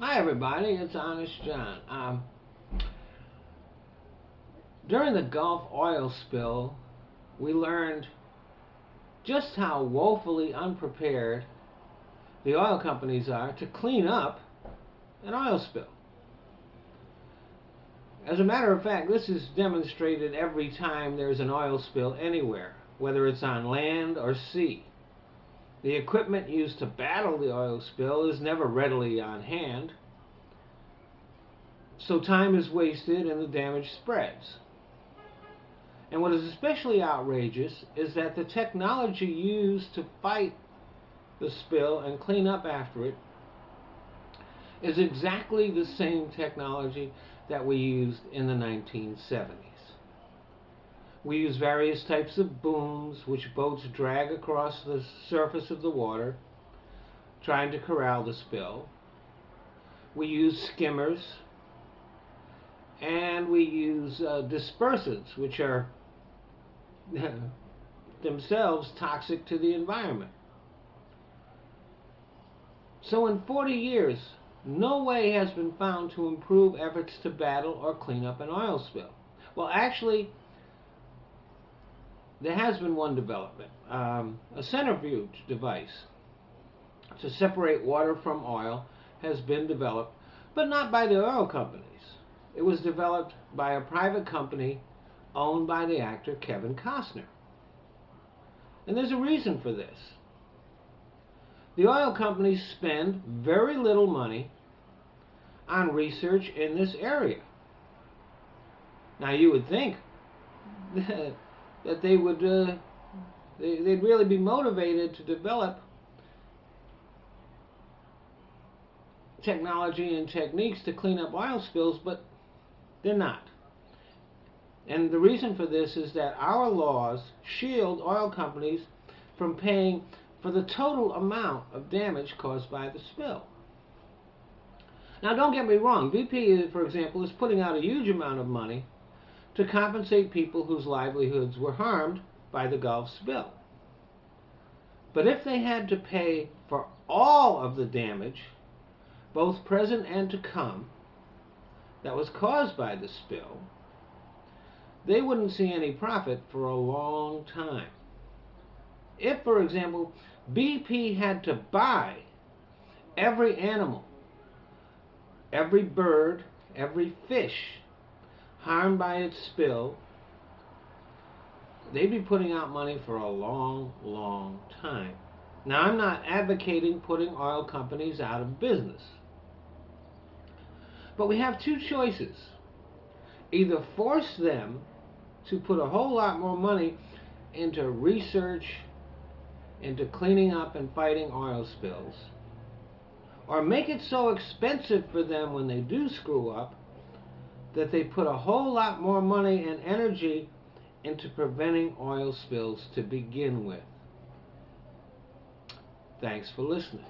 Hi everybody, it's Honest John. During the Gulf oil spill, we learned just how woefully unprepared the oil companies are to clean up an oil spill. As a matter of fact, this is demonstrated every time there's an oil spill anywhere, whether it's on land or sea. The equipment used to battle the oil spill is never readily on hand, so time is wasted and the damage spreads. And what is especially outrageous is that the technology used to fight the spill and clean up after it is exactly the same technology that we used in the 1970s. We use various types of booms which boats drag across the surface of the water trying to corral the spill. We use skimmers, and we use dispersants, which are themselves toxic to the environment. So in 40 years, no way has been found to improve efforts to battle or clean up an oil spill. Well, actually, there has been one development. A centrifuge device to separate water from oil has been developed, but not by the oil companies. It was developed by a private company owned by the actor Kevin Costner. And there's a reason for this. The oil companies spend very little money on research in this area. Now you would think that they would they'd really be motivated to develop technology and techniques to clean up oil spills, but they're not. And the reason for this is that our laws shield oil companies from paying for the total amount of damage caused by the spill. Now don't get me wrong, BP, for example, is putting out a huge amount of money to compensate people whose livelihoods were harmed by the Gulf spill. But if they had to pay for all of the damage, both present and to come, that was caused by the spill, they wouldn't see any profit for a long time. If, for example, BP had to buy every animal, every bird, every fish harmed by its spill, they'd be putting out money for a long, long time. Now, I'm not advocating putting oil companies out of business. But we have two choices. Either force them to put a whole lot more money into research, into cleaning up and fighting oil spills, or make it so expensive for them when they do screw up that they put a whole lot more money and energy into preventing oil spills to begin with. Thanks for listening.